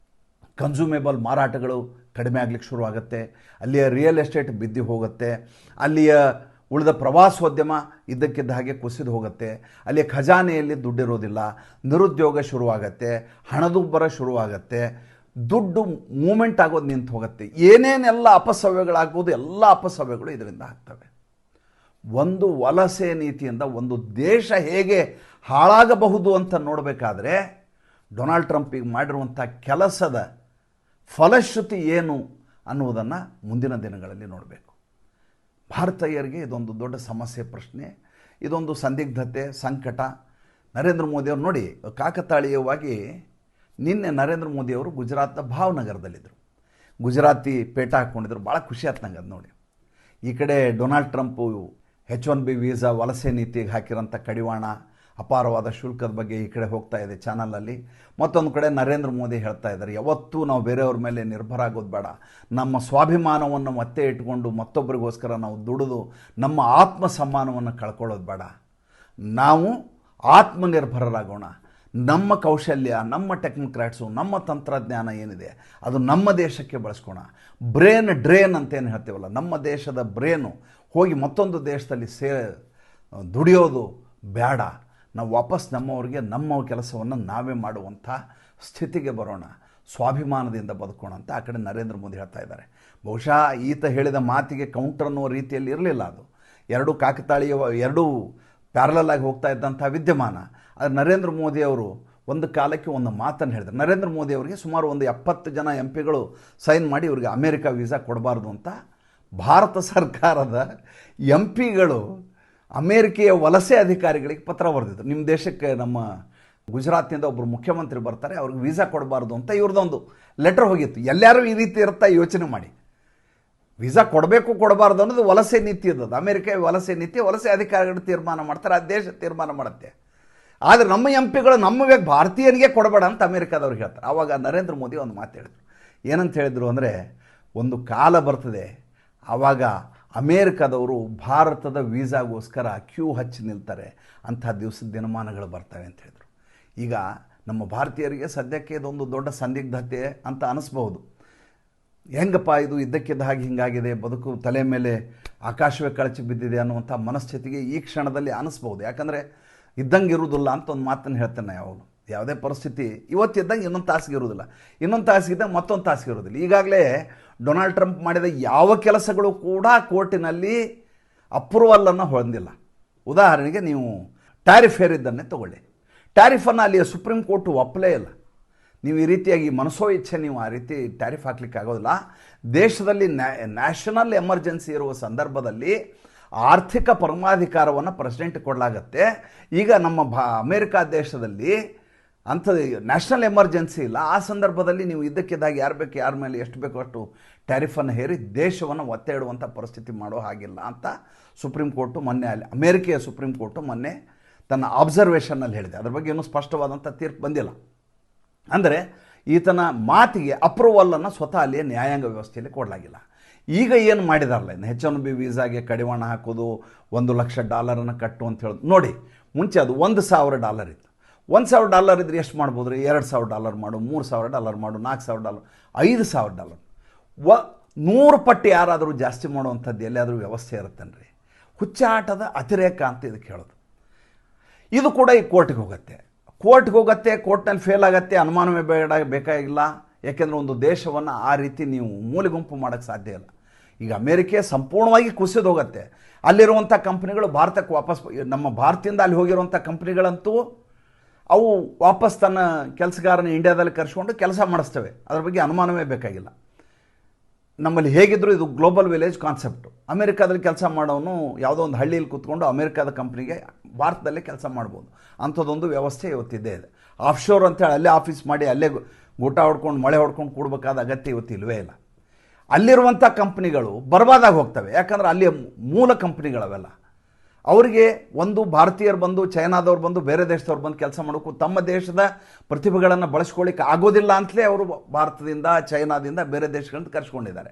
ಕನ್ಸ್ಯೂಮೇಬಲ್ ಮಾರಾಟಗಳು ಕಡಿಮೆ ಆಗಲಿಕ್ಕೆ ಶುರುವಾಗುತ್ತೆ, ಅಲ್ಲಿಯ ರಿಯಲ್ ಎಸ್ಟೇಟ್ ಬಿದ್ದು ಹೋಗುತ್ತೆ, ಅಲ್ಲಿಯ ಉಳಿದ ಪ್ರವಾಸೋದ್ಯಮ ಇದ್ದಕ್ಕಿದ್ದ ಹಾಗೆ ಕುಸಿದು ಹೋಗುತ್ತೆ, ಅಲ್ಲಿಯ ಖಜಾನೆಯಲ್ಲಿ ದುಡ್ಡಿರೋದಿಲ್ಲ, ನಿರುದ್ಯೋಗ ಶುರುವಾಗತ್ತೆ, ಹಣದುಬ್ಬರ ಶುರುವಾಗತ್ತೆ, ದುಡ್ಡು ಮೂಮೆಂಟ್ ಆಗೋದು ನಿಂತು ಹೋಗುತ್ತೆ. ಏನೇನೆಲ್ಲ ಅಪಸವ್ಯಗಳಾಗ್ಬೋದು, ಎಲ್ಲ ಅಪಸವ್ಯಗಳು ಇದರಿಂದ ಆಗ್ತವೆ. ಒಂದು ವಲಸೆ ನೀತಿಯಿಂದ ಒಂದು ದೇಶ ಹೇಗೆ ಹಾಳಾಗಬಹುದು ಅಂತ ನೋಡಬೇಕಾದ್ರೆ ಡೊನಾಲ್ಡ್ ಟ್ರಂಪ್ ಈಗ ಮಾಡಿರುವಂಥ ಕೆಲಸದ ಫಲಶ್ರುತಿ ಏನು ಅನ್ನುವುದನ್ನು ಮುಂದಿನ ದಿನಗಳಲ್ಲಿ ನೋಡಬೇಕು. ಭಾರತೀಯರಿಗೆ ಇದೊಂದು ದೊಡ್ಡ ಸಮಸ್ಯೆ, ಪ್ರಶ್ನೆ, ಇದೊಂದು ಸಂದಿಗ್ಧತೆ, ಸಂಕಟ. ನರೇಂದ್ರ ಮೋದಿಯವರು ನೋಡಿ, ಕಾಕತಾಳೀಯವಾಗಿ ನಿನ್ನೆ ನರೇಂದ್ರ ಮೋದಿಯವರು ಗುಜರಾತ್ನ ಭಾವನಗರದಲ್ಲಿದ್ದರು. ಗುಜರಾತಿ ಪೇಟ ಹಾಕ್ಕೊಂಡಿದ್ರು, ಭಾಳ ಖುಷಿ ಆಯ್ತು ನಂಗೆ ಅದು ನೋಡಿ. ಈ ಕಡೆ ಡೊನಾಲ್ಡ್ ಟ್ರಂಪು H1B ವೀಸಾ ವಲಸೆ ನೀತಿಗೆ ಹಾಕಿರೋಂಥ ಕಡಿವಾಣ, ಅಪಾರವಾದ ಶುಲ್ಕದ ಬಗ್ಗೆ ಈ ಕಡೆ ಹೋಗ್ತಾ ಇದೆ ಚಾನಲಲ್ಲಿ. ಮತ್ತೊಂದು ಕಡೆ ನರೇಂದ್ರ ಮೋದಿ ಹೇಳ್ತಾ ಇದ್ದಾರೆ, ಯಾವತ್ತೂ ನಾವು ಬೇರೆಯವ್ರ ಮೇಲೆ ನಿರ್ಭರ ಆಗೋದು ಬೇಡ, ನಮ್ಮ ಸ್ವಾಭಿಮಾನವನ್ನು ಮತ್ತೆ ಇಟ್ಕೊಂಡು ಮತ್ತೊಬ್ಬರಿಗೋಸ್ಕರ ನಾವು ದುಡಿದು ನಮ್ಮ ಆತ್ಮ ಸಮ್ಮಾನವನ್ನು ಕಳ್ಕೊಳ್ಳೋದು ಬೇಡ, ನಾವು ಆತ್ಮನಿರ್ಭರರಾಗೋಣ, ನಮ್ಮ ಕೌಶಲ್ಯ, ನಮ್ಮ ಟೆಕ್ನಿಕ್ರಾಟ್ಸು, ನಮ್ಮ ತಂತ್ರಜ್ಞಾನ ಏನಿದೆ ಅದು ನಮ್ಮ ದೇಶಕ್ಕೆ ಬಳಸ್ಕೋಣ. ಬ್ರೇನ್ ಡ್ರೇನ್ ಅಂತೇನು ಹೇಳ್ತೀವಲ್ಲ, ನಮ್ಮ ದೇಶದ ಬ್ರೇನು ಹೋಗಿ ಮತ್ತೊಂದು ದೇಶದಲ್ಲಿ ದುಡಿಯೋದು ಬೇಡ, ನಾವು ವಾಪಸ್ ನಮ್ಮವ್ರಿಗೆ ನಮ್ಮ ಕೆಲಸವನ್ನು ನಾವೇ ಮಾಡುವಂಥ ಸ್ಥಿತಿಗೆ ಬರೋಣ, ಸ್ವಾಭಿಮಾನದಿಂದ ಬದುಕೋಣ ಅಂತ ಆ ಕಡೆ ನರೇಂದ್ರ ಮೋದಿ ಹೇಳ್ತಾ ಇದ್ದಾರೆ. ಬಹುಶಃ ಈತ ಹೇಳಿದ ಮಾತಿಗೆ ಕೌಂಟರ್ ಅನ್ನೋ ರೀತಿಯಲ್ಲಿ ಇರಲಿಲ್ಲ, ಅದು ಎರಡೂ ಕಾಕತಾಳೀಯ, ಎರಡೂ ಪ್ಯಾರಲಲ್ ಆಗಿ ಹೋಗ್ತಾ ಇದ್ದಂಥ ವಿದ್ಯಮಾನ. ಆದರೆ ನರೇಂದ್ರ ಮೋದಿ ಅವರು ಒಂದು ಕಾಲಕ್ಕೆ ಒಂದು ಮಾತನ್ನು ಹೇಳಿದರು. ನರೇಂದ್ರ ಮೋದಿ ಅವರಿಗೆ ಸುಮಾರು ಒಂದು 70 ಜನ MP ಸೈನ್ ಮಾಡಿ ಇವರಿಗೆ ಅಮೇರಿಕಾ ವೀಸಾ ಕೊಡಬಾರ್ದು ಅಂತ ಭಾರತ ಸರ್ಕಾರದ MP ಅಮೇರಿಕೆಯ ವಲಸೆ ಅಧಿಕಾರಿಗಳಿಗೆ ಪತ್ರ ಬರೆದಿದ್ರು. ನಿಮ್ಮ ದೇಶಕ್ಕೆ ನಮ್ಮ ಗುಜರಾತ್ನಿಂದ ಒಬ್ಬರು ಮುಖ್ಯಮಂತ್ರಿ ಬರ್ತಾರೆ, ಅವ್ರಿಗೆ ವೀಸಾ ಕೊಡಬಾರ್ದು ಅಂತ ಇವ್ರದ್ದೊಂದು ಲೆಟರ್ ಹೋಗಿತ್ತು. ಎಲ್ಲರೂ ಈ ರೀತಿ ಇರುತ್ತಾ ಯೋಚನೆ ಮಾಡಿ. ವೀಸಾ ಕೊಡಬೇಕು ಕೊಡಬಾರ್ದು ಅನ್ನೋದು ವಲಸೆ ನೀತಿ ಇದ್ದದ್ದು. ಅಮೇರಿಕ ವಲಸೆ ನೀತಿ, ವಲಸೆ ಅಧಿಕಾರಿಗಳು ತೀರ್ಮಾನ ಮಾಡ್ತಾರೆ, ಆ ದೇಶ ತೀರ್ಮಾನ ಮಾಡುತ್ತೆ. ಆದರೆ ನಮ್ಮ MP ನಮ್ಮ ಭಾರತೀಯನಿಗೆ ಕೊಡಬೇಡ ಅಂತ ಅಮೇರಿಕಾದವ್ರಿಗೆ ಹೇಳ್ತಾರೆ. ಆವಾಗ ನರೇಂದ್ರ ಮೋದಿ ಒಂದು ಮಾತು ಹೇಳಿದ್ರು. ಏನಂತ ಹೇಳಿದ್ರು ಅಂದರೆ, ಒಂದು ಕಾಲ ಬರ್ತದೆ ಆವಾಗ ಅಮೇರಿಕಾದವರು ಭಾರತದ ವೀಸಾಗೋಸ್ಕರ ಕ್ಯೂ ಹಚ್ಚಿ ನಿಲ್ತಾರೆ, ಅಂಥ ದಿವಸದ ದಿನಮಾನಗಳು ಬರ್ತವೆ ಅಂತ ಹೇಳಿದರು. ಈಗ ನಮ್ಮ ಭಾರತೀಯರಿಗೆ ಸದ್ಯಕ್ಕೆ ಇದೊಂದು ದೊಡ್ಡ ಸಂದಿಗ್ಧತೆ ಅಂತ ಅನಿಸ್ಬಹುದು. ಹೆಂಗಪ್ಪ ಇದು ಇದ್ದಕ್ಕಿದ್ದ ಹಾಗೆ ಹಿಂಗಾಗಿದೆ, ಬದುಕು ತಲೆ ಮೇಲೆ ಆಕಾಶವೇ ಕಳಚಿ ಬಿದ್ದಿದೆ ಅನ್ನುವಂಥ ಮನಸ್ಥಿತಿಗೆ ಈ ಕ್ಷಣದಲ್ಲಿ ಅನಿಸ್ಬೋದು. ಯಾಕಂದರೆ ಇದ್ದಂಗೆ ಇರುವುದಿಲ್ಲ ಅಂತ ಒಂದು ಮಾತನ್ನು ಹೇಳ್ತೇನೆ. ಯಾವಾಗಲೂ ಯಾವುದೇ ಪರಿಸ್ಥಿತಿ ಇವತ್ತಿದ್ದಂಗೆ ಇನ್ನೊಂದು ತಾಸಿಗೆ ಇರುವುದಿಲ್ಲ, ಇನ್ನೊಂದು ತಾಸಿಗಿದ್ದಂಗೆ ಮತ್ತೊಂದು ತಾಸಿಗೆ ಇರೋದಿಲ್ಲ. ಈಗಾಗಲೇ ಡೊನಾಲ್ಡ್ ಟ್ರಂಪ್ ಮಾಡಿದ ಯಾವ ಕೆಲಸಗಳು ಕೂಡ ಕೋರ್ಟಿನಲ್ಲಿ ಅಪ್ರೂವಲನ್ನು ಹೊಂದಿಲ್ಲ. ಉದಾಹರಣೆಗೆ ನೀವು ಟ್ಯಾರಿಫ್ ಹೇರಿದ್ದನ್ನೇ ತಗೊಳ್ಳಿ. ಟ್ಯಾರಿಫನ್ನು ಅಲ್ಲಿಯ ಸುಪ್ರೀಂ ಕೋರ್ಟ್ ಒಪ್ಪಲೇ ಇಲ್ಲ. ನೀವು ಈ ರೀತಿಯಾಗಿ ಮನಸೋ ಇಚ್ಛೆ ನೀವು ಆ ರೀತಿ ಟ್ಯಾರಿಫ್ ಹಾಕ್ಲಿಕ್ಕೆ ಆಗೋದಿಲ್ಲ. ದೇಶದಲ್ಲಿ ನ್ಯಾಷನಲ್ ಎಮರ್ಜೆನ್ಸಿ ಇರುವ ಸಂದರ್ಭದಲ್ಲಿ ಆರ್ಥಿಕ ಪರಮಾಧಿಕಾರವನ್ನು ಪ್ರೆಸಿಡೆಂಟ್ ಕೊಡಲಾಗತ್ತೆ. ಈಗ ನಮ್ಮ ಅಮೇರಿಕಾ ದೇಶದಲ್ಲಿ ಅಂಥದ್ದು ನ್ಯಾಷನಲ್ ಎಮರ್ಜೆನ್ಸಿ ಇಲ್ಲ. ಆ ಸಂದರ್ಭದಲ್ಲಿ ನೀವು ಇದ್ದಕ್ಕಿದ್ದಾಗ ಯಾರು ಬೇಕು ಯಾರ ಮೇಲೆ ಎಷ್ಟು ಬೇಕೋ ಅಷ್ಟು ಟ್ಯಾರಿಫನ್ನು ಹೇರಿ ದೇಶವನ್ನು ಒತ್ತೆ ಇಡುವಂಥ ಪರಿಸ್ಥಿತಿ ಮಾಡೋ ಹಾಗಿಲ್ಲ ಅಂತ ಸುಪ್ರೀಂ ಕೋರ್ಟು ಮೊನ್ನೆ, ಅಲ್ಲಿ ಅಮೇರಿಕೆಯ ಸುಪ್ರೀಂ ಕೋರ್ಟು ಮೊನ್ನೆ ತನ್ನ ಅಬ್ಸರ್ವೇಷನ್ನಲ್ಲಿ ಹೇಳಿದೆ. ಅದ್ರ ಬಗ್ಗೆ ಇನ್ನೂ ಸ್ಪಷ್ಟವಾದಂಥ ತೀರ್ಪು ಬಂದಿಲ್ಲ. ಅಂದರೆ ಈತನ ಮಾತಿಗೆ ಅಪ್ರೂವಲನ್ನು ಸ್ವತಃ ಅಲ್ಲಿಯೇ ನ್ಯಾಯಾಂಗ ವ್ಯವಸ್ಥೆಯಲ್ಲಿ ಕೊಡಲಾಗಿಲ್ಲ. ಈಗ ಏನು ಮಾಡಿದಾರಲ್ಲ, H1B ವೀಸಾಗೆ ಕಡಿವಾಣ ಹಾಕೋದು, $1,00,000 ಕಟ್ಟು ಅಂತ ಹೇಳೋದು. ನೋಡಿ, ಮುಂಚೆ ಅದು $1,000 ಇತ್ತು. $1,000 ಇದ್ರೆ ಎಷ್ಟು ಮಾಡ್ಬೋದು ರೀ? $2,000 ಮಾಡು, $3,000 ಮಾಡು, $4,000, $5,000. 100 ಪಟ್ಟು ಯಾರಾದರೂ ಜಾಸ್ತಿ ಮಾಡುವಂಥದ್ದು ಎಲ್ಲಿಯಾದರೂ ವ್ಯವಸ್ಥೆ ಇರುತ್ತೇನ್ರಿ? ಹುಚ್ಚಾಟದ ಅತಿರೇಕ ಅಂತ ಇದಕ್ಕೆ ಹೇಳೋದು. ಇದು ಕೂಡ ಈ ಕೋರ್ಟ್ಗೆ ಹೋಗುತ್ತೆ. ಕೋರ್ಟ್ನಲ್ಲಿ ಫೇಲ್ ಆಗುತ್ತೆ, ಅನುಮಾನವೇ ಬೇಕಾಗಿಲ್ಲ. ಯಾಕೆಂದರೆ ಒಂದು ದೇಶವನ್ನು ಆ ರೀತಿ ನೀವು ಮೂಲೆಗುಂಪು ಮಾಡೋಕ್ಕೆ ಸಾಧ್ಯ ಇಲ್ಲ. ಈಗ ಅಮೇರಿಕೆ ಸಂಪೂರ್ಣವಾಗಿ ಕುಸಿದು ಹೋಗುತ್ತೆ. ಅಲ್ಲಿರುವಂಥ ಕಂಪ್ನಿಗಳು ಭಾರತಕ್ಕೆ ವಾಪಸ್, ನಮ್ಮ ಭಾರತದಿಂದ ಅಲ್ಲಿ ಹೋಗಿರುವಂಥ ಕಂಪ್ನಿಗಳಂತೂ ಅವು ವಾಪಸ್ ತನ್ನ ಕೆಲಸಗಾರನ ಇಂಡಿಯಾದಲ್ಲಿ ಕರೆಸ್ಕೊಂಡು ಕೆಲಸ ಮಾಡಿಸ್ತವೆ. ಅದ್ರ ಬಗ್ಗೆ ಅನುಮಾನವೇ ಬೇಕಾಗಿಲ್ಲ. ನಮ್ಮಲ್ಲಿ ಹೇಗಿದ್ದರೂ ಇದು ಗ್ಲೋಬಲ್ ವಿಲೇಜ್ ಕಾನ್ಸೆಪ್ಟು. ಅಮೇರಿಕಾದಲ್ಲಿ ಕೆಲಸ ಮಾಡೋನು ಯಾವುದೋ ಒಂದು ಹಳ್ಳಿಯಲ್ಲಿ ಕೂತ್ಕೊಂಡು ಅಮೇರಿಕಾದ ಕಂಪ್ನಿಗೆ ಭಾರತದಲ್ಲೇ ಕೆಲಸ ಮಾಡ್ಬೋದು. ಅಂಥದ್ದೊಂದು ವ್ಯವಸ್ಥೆ ಇವತ್ತಿದ್ದೇ ಇದೆ. ಆಫ್ಶೋರ್ ಅಂತೇಳಿ ಅಲ್ಲೇ ಆಫೀಸ್ ಮಾಡಿ ಅಲ್ಲೇ ಊಟ ಹೊಡ್ಕೊಂಡು ಮಳೆ ಹೊಡ್ಕೊಂಡು ಕೂಡಬೇಕಾದ ಅಗತ್ಯ ಇವತ್ತು ಇಲ್ಲವೇ ಇಲ್ಲ. ಅಲ್ಲಿರುವಂಥ ಕಂಪ್ನಿಗಳು ಬರ್ಬಾದಾಗಿ ಹೋಗ್ತವೆ. ಯಾಕಂದರೆ ಅಲ್ಲಿಯ ಮೂಲ ಕಂಪ್ನಿಗಳವೆಲ್ಲ. ಅವರಿಗೆ ಒಂದು ಭಾರತೀಯರು ಬಂದು, ಚೈನಾದವ್ರು ಬಂದು, ಬೇರೆ ದೇಶದವ್ರು ಬಂದು ಕೆಲಸ ಮಾಡೋಕ್ಕೂ ತಮ್ಮ ದೇಶದ ಪ್ರತಿಭೆಗಳನ್ನು ಬಳಸ್ಕೊಳ್ಳಿಕ್ಕೆ ಆಗೋದಿಲ್ಲ ಅಂತಲೇ ಅವರು ಭಾರತದಿಂದ, ಚೈನಾದಿಂದ, ಬೇರೆ ದೇಶಗಳಿಂದ ಕರೆಸ್ಕೊಂಡಿದ್ದಾರೆ.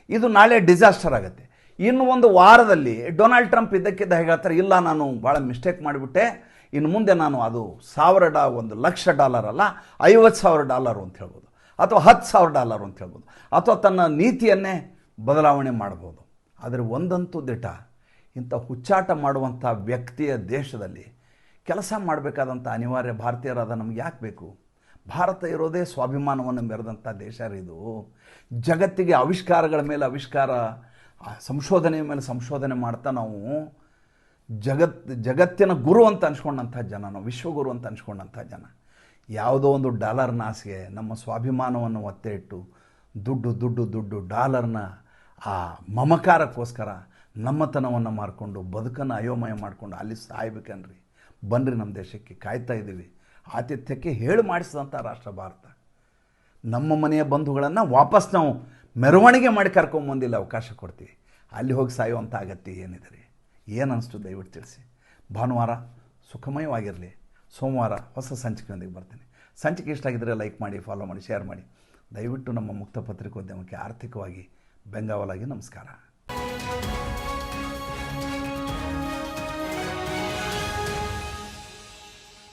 ಇದು ನಾಳೆ ಡಿಸಾಸ್ಟರ್ ಆಗುತ್ತೆ. ಇನ್ನು ಒಂದು ವಾರದಲ್ಲಿ ಡೊನಾಲ್ಡ್ ಟ್ರಂಪ್ ಇದ್ದಕ್ಕಿದ್ದ ಹೇಗೆ ಹೇಳ್ತಾರೆ, ಇಲ್ಲ ನಾನು ಭಾಳ ಮಿಸ್ಟೇಕ್ ಮಾಡಿಬಿಟ್ಟೆ, ಇನ್ನು ಮುಂದೆ ನಾನು ಅದು $1,00,000 ಅಲ್ಲ, $50,000 ಅಂತ ಹೇಳ್ಬೋದು, ಅಥವಾ $10,000 ಅಂತ ಹೇಳ್ಬೋದು, ಅಥವಾ ತನ್ನ ನೀತಿಯನ್ನೇ ಬದಲಾವಣೆ ಮಾಡ್ಬೋದು. ಆದರೆ ಒಂದಂತೂ ದಿಟ, ಇಂಥ ಹುಚ್ಚಾಟ ಮಾಡುವಂಥ ವ್ಯಕ್ತಿಯ ದೇಶದಲ್ಲಿ ಕೆಲಸ ಮಾಡಬೇಕಾದಂಥ ಅನಿವಾರ್ಯ ಭಾರತೀಯರಾದ ನಮ್ಗೆ ಯಾಕೆ ಬೇಕು? ಭಾರತ ಇರೋದೇ ಸ್ವಾಭಿಮಾನವನ್ನು ಮೆರೆದಂಥ ದೇಶ ಇದು. ಜಗತ್ತಿಗೆ ಆವಿಷ್ಕಾರಗಳ ಮೇಲೆ ಆವಿಷ್ಕಾರ, ಸಂಶೋಧನೆಯ ಮೇಲೆ ಸಂಶೋಧನೆ ಮಾಡ್ತಾ ನಾವು ಜಗತ್ತಿನ ಗುರು ಅಂತ ಅನ್ಸ್ಕೊಂಡಂಥ ಜನ, ನಾವು ವಿಶ್ವಗುರು ಅಂತ ಅನ್ಸ್ಕೊಂಡಂಥ ಜನ. ಯಾವುದೋ ಒಂದು ಡಾಲರ್ನ ಆಸೆಗೆ ನಮ್ಮ ಸ್ವಾಭಿಮಾನವನ್ನು ಒತ್ತೆ ಇಟ್ಟು ದುಡ್ಡು ಡಾಲರ್ನ ಆ ಮಮಕಾರಕ್ಕೋಸ್ಕರ ನಮ್ಮತನವನ್ನು ಮಾರ್ಕೊಂಡು ಬದುಕನ್ನು ಅಯೋಮಯ ಮಾಡಿಕೊಂಡು ಅಲ್ಲಿ ಸಾಯ್ಬೇಕನ್ರಿ. ಬನ್ನಿರಿ, ನಮ್ಮ ದೇಶಕ್ಕೆ ಕಾಯ್ತಾ ಇದ್ದೀವಿ. ಆತಿಥ್ಯಕ್ಕೆ ಹೇಳಿ ಮಾಡಿಸಿದಂಥ ರಾಷ್ಟ್ರ ಭಾರತ. ನಮ್ಮ ಮನೆಯ ಬಂಧುಗಳನ್ನು ವಾಪಸ್ ನಾವು ಮೆರವಣಿಗೆ ಮಾಡಿ ಕರ್ಕೊಂಬಂದಿಲ್ಲ ಅವಕಾಶ ಕೊಡ್ತೀವಿ. ಅಲ್ಲಿ ಹೋಗಿ ಸಾಯುವಂಥ ಅಗತ್ಯ ಏನಿದೆ ರೀ? ಏನು ಅನಿಸ್ತು ದಯವಿಟ್ಟು ತಿಳಿಸಿ. ಭಾನುವಾರ ಸುಖಮಯವಾಗಿರಲಿ. ಸೋಮವಾರ ಹೊಸ ಸಂಚಿಕೆಯೊಂದಿಗೆ ಬರ್ತೀನಿ. ಸಂಚಿಕೆ ಇಷ್ಟ ಆಗಿದ್ದರೆ ಲೈಕ್ ಮಾಡಿ, ಫಾಲೋ ಮಾಡಿ, ಶೇರ್ ಮಾಡಿ. ದಯವಿಟ್ಟು ನಮ್ಮ ಮುಕ್ತ ಪತ್ರಿಕೋದ್ಯಮಕ್ಕೆ ಆರ್ಥಿಕವಾಗಿ ಬೆಂಗಾವಲಾಗಿ. ನಮಸ್ಕಾರ.